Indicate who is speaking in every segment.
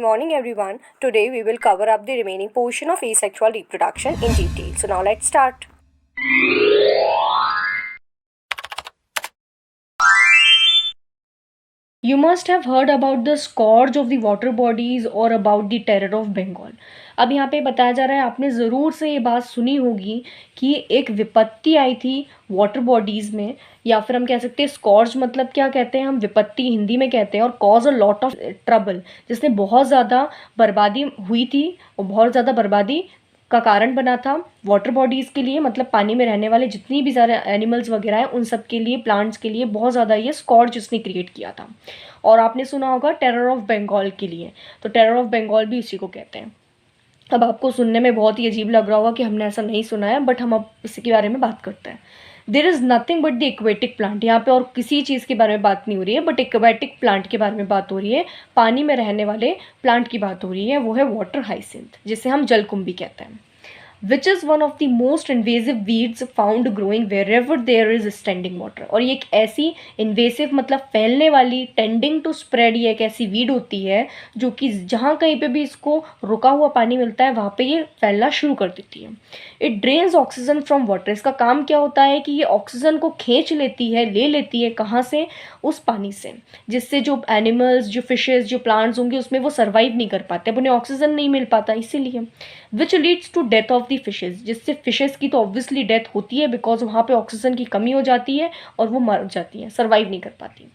Speaker 1: morning, everyone. Today we will cover up the remaining portion of asexual reproduction in detail. So now let's start.
Speaker 2: You must have heard about the scourge of the water bodies or about the terror of Bengal. अब यहाँ पे बताया जा रहा है, आपने ज़रूर से ये बात सुनी होगी कि एक विपत्ति आई थी वाटर बॉडीज़ में, या फिर हम कह सकते हैं स्कॉर्ज मतलब क्या कहते हैं हम, विपत्ति हिंदी में कहते हैं, और cause a lot of trouble, जिसने बहुत ज़्यादा बर्बादी हुई थी और बहुत ज़्यादा बर्बादी का कारण बना था वाटर बॉडीज़ के लिए, मतलब पानी में रहने वाले जितनी भी सारे एनिमल्स वगैरह हैं उन सब के लिए, प्लांट्स के लिए बहुत ज़्यादा ये स्कॉर्ज इसने क्रिएट किया था। और आपने सुना होगा टेरर ऑफ बंगाल के लिए, तो टेरर ऑफ बंगाल भी इसी को कहते हैं। अब आपको सुनने में बहुत ही अजीब लग रहा होगा कि हमने ऐसा नहीं सुना है, बट हम अब इसी के बारे में बात करते हैं। There is nothing but the aquatic plant, यहाँ पे और किसी चीज़ के बारे में बात नहीं हो रही है, बट एक्वेटिक प्लांट के बारे में बात हो रही है, पानी में रहने वाले प्लांट की बात हो रही है, वो है वाटर हाइसिंथ, जिसे हम जलकुंभी कहते हैं, which is one of the most invasive weeds found growing wherever there is standing water। और ये एक ऐसी invasive मतलब फैलने वाली, tending to spread, ये एक ऐसी weed होती है जो कि जहाँ कहीं पे भी इसको रुका हुआ पानी मिलता है वहाँ पे ये फैलना शुरू कर देती है। It drains oxygen from water, इसका काम क्या होता है कि ये ऑक्सीजन को खींच लेती है, ले लेती है, कहाँ से, उस पानी से, जिससे जो एनिमल्स, जो फिशेज, जो प्लांट्स होंगे उसमें वो सर्वाइव नहीं कर पाते, अब उन्हें ऑक्सीजन नहीं मिल पाता, इसीलिए। Which leads to death of the fishes, fishes फिशेज की तो ऑब्वियसली डेथ होती है, बिकॉज वहाँ पे ऑक्सीजन की कमी हो जाती है और वो मर जाती हैं, सर्वाइव नहीं कर पाती।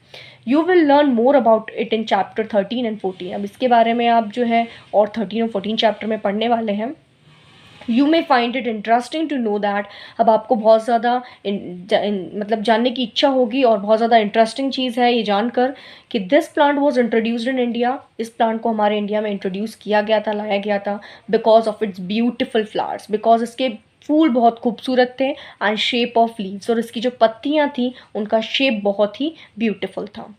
Speaker 2: You will learn more about it in chapter 13 and 14। अब इसके बारे में आप जो है और 13 और 14 चैप्टर में पढ़ने वाले हैं। You may find it interesting to know that, अब आपको बहुत ज़्यादा मतलब जानने की इच्छा होगी और बहुत ज़्यादा इंटरेस्टिंग चीज़ है ये जानकर कि this plant was introduced in India, इस प्लांट को हमारे इंडिया में इंट्रोड्यूस किया गया था, लाया गया था, because of its beautiful flowers, because इसके फूल बहुत खूबसूरत थे, एंड शेप ऑफ लीव्स, और इसकी जो पत्तियाँ थी उनका शेप बहुत ही ब्यूटिफुल था।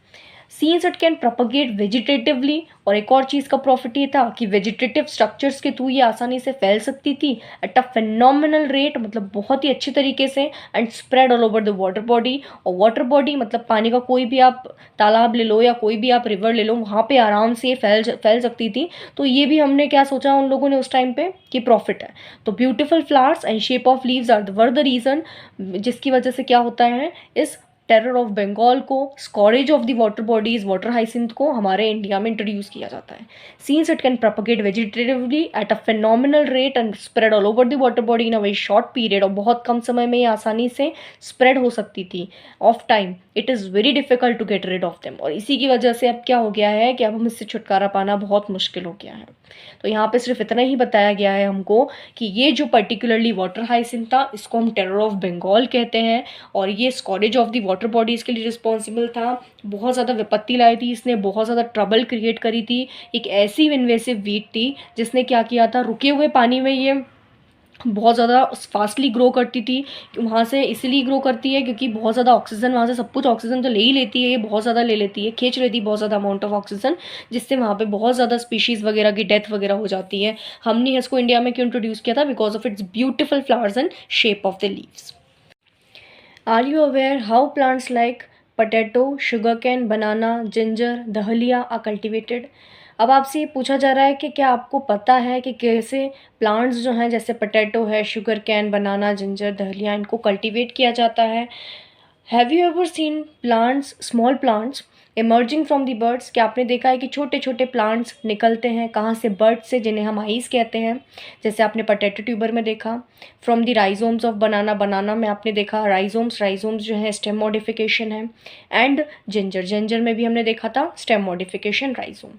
Speaker 2: Scenes it can propagate vegetatively, और एक और चीज़ का प्रॉफिट ये था कि वेजिटेटिव स्ट्रक्चर्स के थ्रू ये आसानी से फैल सकती थी एट अ फिनोमिनल रेट, मतलब बहुत ही अच्छे तरीके से, and spread all over the water body. और वाटर बॉडी मतलब पानी का कोई भी आप तालाब ले लो या कोई भी आप रिवर ले लो, वहाँ पे आराम से फैल सकती थी। तो ये भी हमने क्या सोचा उन लोगों ने उस टाइम पे कि प्रॉफिट है। तो beautiful flowers and shape of leaves were the reason, जिसकी वजह से क्या होता है, इस टेरर ऑफ बंगाल को, scourge of the water bodies, water hyacinth को हमारे इंडिया में इंट्रोड्यूस किया जाता है। Since it can propagate vegetatively at a phenomenal rate and spread all over the water body in a very short period, और बहुत कम समय में ये आसानी से स्प्रेड हो सकती थी of time. It is very difficult to get rid of them, और इसी की वजह से अब क्या हो गया है कि अब हम इससे छुटकारा पाना बहुत मुश्किल हो गया है। तो यहाँ पे सिर्फ इतना ही बताया गया है हमको कि ये जो पर्टिकुलरली वाटर हाइसिंथ था, इसको हम टेरर ऑफ बंगाल कहते हैं, और ये स्कॉरेज ऑफ द वाटर बॉडीज़ के लिए रिस्पॉन्सिबल था, बहुत ज़्यादा विपत्ति लाई थी इसने, बहुत ज़्यादा ट्रबल क्रिएट करी थी। एक ऐसी इन्वेसिव वीड थी जिसने क्या किया था, रुके हुए पानी में ये बहुत ज़्यादा फास्टली ग्रो करती थी, वहाँ से इसलिए ग्रो करती है क्योंकि बहुत ज़्यादा ऑक्सीजन, वहाँ से सब कुछ ऑक्सीजन तो ले ही लेती है, ये बहुत ज़्यादा ले लेती है, खींच लेती है बहुत ज़्यादा अमाउंट ऑफ ऑक्सीजन, जिससे वहाँ पे बहुत ज़्यादा स्पीशीज़ वगैरह की डेथ वगैरह हो जाती है। हमने इसको इंडिया में क्यों इंट्रोड्यूस किया था, because of its beautiful flowers and shape of the leaves. Are you aware how plants like potato, sugar cane, banana, ginger, dahlia are cultivated. अब आपसे ये पूछा जा रहा है कि क्या आपको पता है कि कैसे प्लांट्स जो हैं, जैसे पोटैटो है, sugar cane, banana, ginger, dahlia, इनको कल्टीवेट किया जाता है। Have you ever seen plants, small plants emerging from the birds, क्या आपने देखा है कि छोटे छोटे प्लांट्स निकलते हैं कहाँ से, बर्ड से, जिन्हें हम आइस कहते हैं, जैसे आपने पोटैटो ट्यूबर में देखा। From the rhizomes of banana, banana में आपने देखा राइजोम्स, राइजोम्स जो है स्टेम मॉडिफिकेशन है। एंड जिंजर, जिंजर में भी हमने देखा था stem modification, rhizome.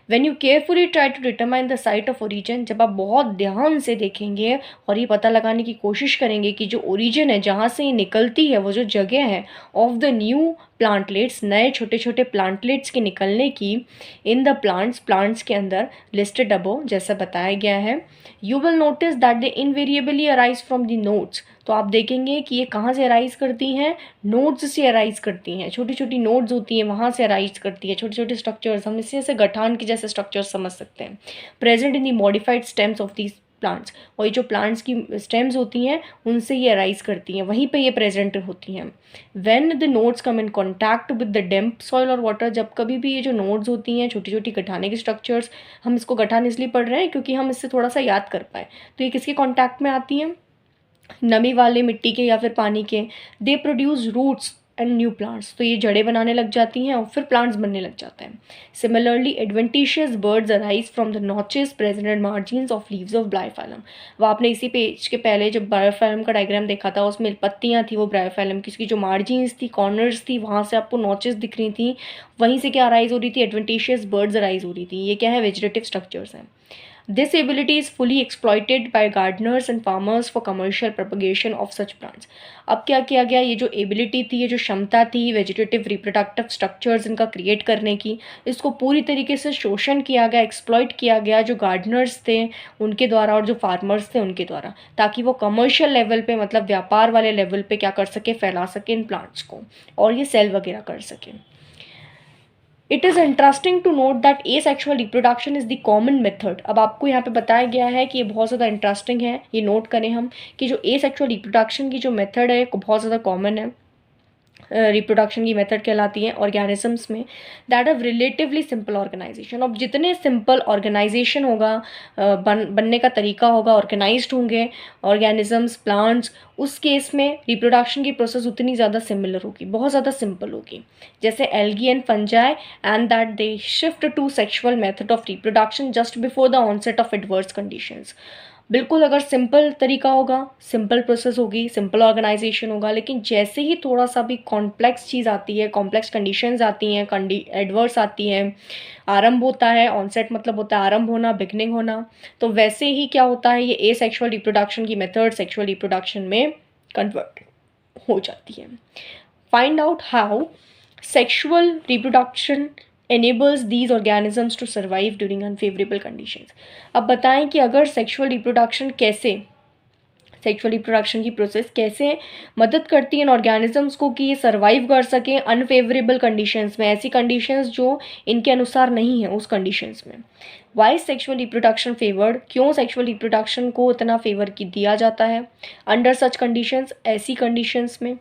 Speaker 2: When you carefully try to determine the site of origin, जब आप बहुत ध्यान से देखेंगे और ये पता लगाने की कोशिश करेंगे कि जो ओरिजिन है, जहाँ से ये निकलती है, वो जो जगह है ऑफ द न्यू प्लांटलेट्स, नए छोटे छोटे प्लांटलेट्स के निकलने की, इन द प्लांट्स, प्लांट्स के अंदर लिस्टेड अबव जैसा बताया गया है, you will notice that they invariably arise from the nodes. तो आप देखेंगे कि ये कहाँ से अराइज करती हैं, नोड्स से अराइज करती हैं, छोटी छोटी नोड्स होती हैं वहाँ से अराइज करती है, छोटे छोटे स्ट्रक्चर्स, हम इससे गठान के जैसे स्ट्रक्चर्स समझ सकते हैं। Present in the modified stems of these plants, और ये जो प्लांट्स की स्टेम्स होती हैं उनसे ये अराइज करती हैं, वहीं पे ये प्रेजेंट होती हैं. When the nodes come in contact with the damp soil और वाटर, जब कभी भी ये जो नोड्स होती हैं, छोटी छोटी गठाने की स्ट्रक्चर्स, हम इसको गठान इसलिए पढ़ रहे हैं क्योंकि हम इससे थोड़ा सा याद कर पाए, तो ये किसके कॉन्टैक्ट में आती हैं, नमी वाले मिट्टी के या फिर पानी के. They produce roots and new plants, तो ये जड़ें बनाने लग जाती हैं और फिर प्लांट्स बनने लग जाते हैं. Similarly adventitious birds arise from the notches present at margins of leaves of Bryophyllum. वो आपने इसी पेज के पहले जब ब्रायोफाइलम का डायग्राम देखा था, उसमें पत्तियां थी वो ब्रायोफाइलम की, उसकी जो मार्जिन्स थी, कॉर्नर्स थी, वहाँ से आपको नॉचेस दिख रही थी, वहीं से क्या अराइज हो रही थी, एडवेंटिशियस बर्ड्स अराइज हो रही थी. ये क्या है, वेजिटेटिव स्ट्रक्चर्स हैं. This ability is fully exploited by gardeners and farmers for commercial propagation of such plants. अब क्या किया गया, ये जो एबिलिटी थी, ये जो क्षमता थी वेजिटेटिव रिप्रोडक्टिव स्ट्रक्चर्स इनका क्रिएट करने की, इसको पूरी तरीके से शोषण किया गया, एक्सप्लॉइट किया गया जो गार्डनर्स थे उनके द्वारा और जो फार्मर्स थे उनके द्वारा, ताकि वो कमर्शियल लेवल पे, मतलब व्यापार वाले लेवल पे क्या कर सके, फैला सके इन प्लांट्स को और ये सेल वगैरह कर सके. It is interesting to note that asexual reproduction is the common method. अब आपको यहाँ पे बताया गया है कि ये बहुत ज़्यादा इंटरेस्टिंग है, ये नोट करें हम कि जो एसेक्सुअल रिप्रोडक्शन की जो मेथड है बहुत ज़्यादा कॉमन है, रिप्रोडक्शन की मेथड कहलाती है ऑर्गेनिजम्स में, that have relatively simple organisation. अब जितने सिंपल ऑर्गेनाइजेशन होगा, बनने का तरीका होगा, ऑर्गेनाइज्ड होंगे ऑर्गेनिजम्स, प्लांट्स, उस केस में रिप्रोडक्शन की प्रोसेस उतनी ज़्यादा सिमिलर होगी, बहुत ज़्यादा सिंपल होगी. जैसे algae and fungi, and that they shift to sexual method of reproduction just before the onset of adverse conditions. बिल्कुल अगर सिंपल तरीका होगा, सिंपल प्रोसेस होगी, सिंपल ऑर्गेनाइजेशन होगा, लेकिन जैसे ही थोड़ा सा भी कॉम्प्लेक्स चीज़ आती है, कॉम्प्लेक्स कंडीशंस आती हैं, एडवर्स आती हैं, आरंभ होता है, ऑनसेट मतलब होता है आरंभ होना, बिगनिंग होना, तो वैसे ही क्या होता है, ये एसेक्सुअल रिप्रोडक्शन की मेथड सेक्सुअल रिप्रोडक्शन में कन्वर्ट हो जाती है. Find out how sexual reproduction enables these organisms to survive during unfavorable conditions. अब बताएं कि अगर सेक्सुअल रिप्रोडक्शन कैसे, सेक्सुअल रिप्रोडक्शन की प्रोसेस कैसे मदद करती है इन ऑर्गेनिजम्स को कि ये सर्वाइव कर सकें अनफेवरेबल कंडीशंस में, ऐसी कंडीशंस जो इनके अनुसार नहीं है उस कंडीशंस में. वाई सेक्सुअल रिप्रोडक्शन फेवर्ड, क्यों सेक्सुअल रिप्रोडक्शन को इतना फेवर की दिया जाता है अंडर सच कंडीशंस, ऐसी कंडीशंस में.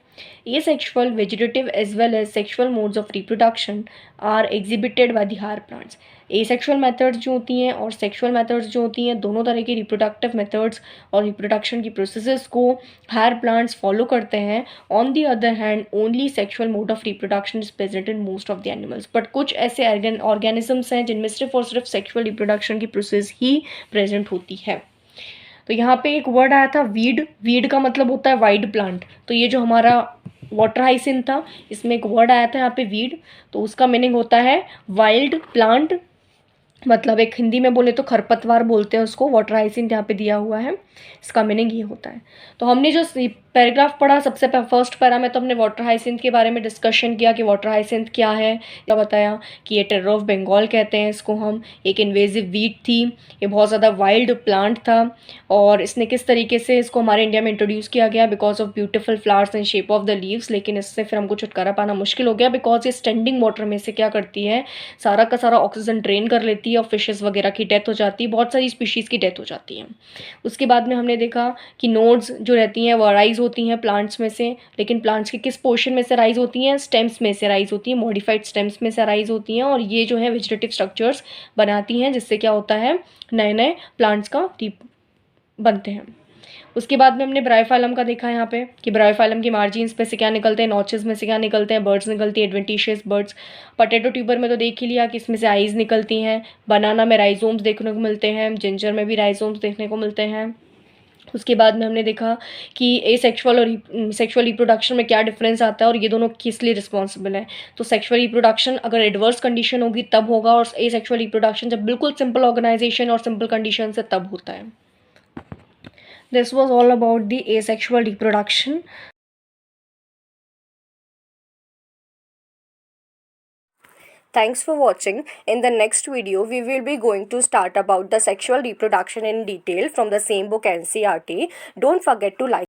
Speaker 2: Asexual vegetative as well as sexual modes of reproduction are exhibited by the higher plants. Asexual methods जो होती हैं और सेक्सुअल मेथड्स जो होती हैं, दोनों तरह की रिप्रोडक्टिव मेथड्स और रिप्रोडक्शन की प्रोसेसेस को हायर प्लांट्स फॉलो करते हैं. On the other hand only sexual mode of reproduction is present in most of the animals. But कुछ ऐसे ऑर्गेनिजम्स हैं जिनमें सिर्फ और सिर्फ सेक्सुअल रिप्रोडक्शन की प्रोसेस ही प्रेजेंट होती है. तो यहाँ पे एक वर्ड आया था वीड, वीड का मतलब होता है वाइड प्लांट. तो ये जो हमारा वाटर हाइसिंथ था, इसमें एक वर्ड आया था यहाँ पे वीड, तो उसका मीनिंग होता है वाइल्ड प्लांट, मतलब एक हिंदी में बोले तो खरपतवार बोलते हैं उसको. वाटर हाइसिंथ यहाँ पे दिया हुआ है, इसका मीनिंग ये होता है. तो हमने जो पैराग्राफ पढ़ा सबसे फर्स्ट पैरा में, तो हमने वाटर हाइसिंथ के बारे में डिस्कशन किया कि वाटर हाइसिंथ क्या है, क्या बताया कि ये टेरर ऑफ बंगाल कहते हैं इसको हम, एक इन्वेजिव वीड थी, ये बहुत ज़्यादा वाइल्ड प्लांट था, और इसने किस तरीके से इसको हमारे इंडिया में इंट्रोड्यूस किया गया because of beautiful flowers and shape of the leaves. लेकिन इससे फिर हमको छुटकारा पाना मुश्किल हो गया बिकॉज ये स्टैंडिंग वाटर में से क्या करती है, सारा का सारा ऑक्सीजन ड्रेन कर लेती है और फिशेस वगैरह की डेथ हो जाती है, बहुत सारी स्पीशीज़ की डेथ हो जाती है. उसके बाद में हमने देखा कि नोड्स जो रहती हैं वो अराइज होती हैं प्लांट्स में से, लेकिन प्लांट्स के किस पोर्शन में से अराइज होती हैं, स्टेम्स में से अराइज होती हैं, मॉडिफाइड स्टेम्स में से अराइज होती हैं, और ये जो है वेजिटेटिव स्ट्रक्चर्स बनाती हैं जिससे क्या होता है, नए नए प्लांट्स का बनते हैं. उसके बाद में हमने ब्रायोफाइलम का देखा यहाँ पे कि ब्रायोफाइलम की मार्जिन्स पे से क्या निकलते हैं, नॉचेस में से क्या निकलते हैं, बर्ड्स निकलती है, एडवेंटिशियस बर्ड्स. पोटैटो ट्यूबर में तो देख ही लिया कि इसमें से आइज निकलती हैं, बनाना में राइजोम्स देखने को मिलते हैं, जिंजर में भी राइजोम्स देखने को मिलते हैं. उसके बाद में हमने देखा कि एसेक्सुअल और सेक्सुअल रिप्रोडक्शन में क्या डिफरेंस आता है और ये दोनों किस लिए रिस्पॉन्सिबल है. तो सेक्सुअल रिप्रोडक्शन अगर एडवर्स कंडीशन होगी तब होगा, और एसेक्सुअल रिप्रोडक्शन जब बिल्कुल सिंपल ऑर्गेनाइजेशन और सिंपल कंडीशन से तब होता है. This was all about the asexual reproduction.
Speaker 1: Thanks for watching. In the next video, we will be going to start about the sexual reproduction in detail from the same book NCERT. Don't forget to like.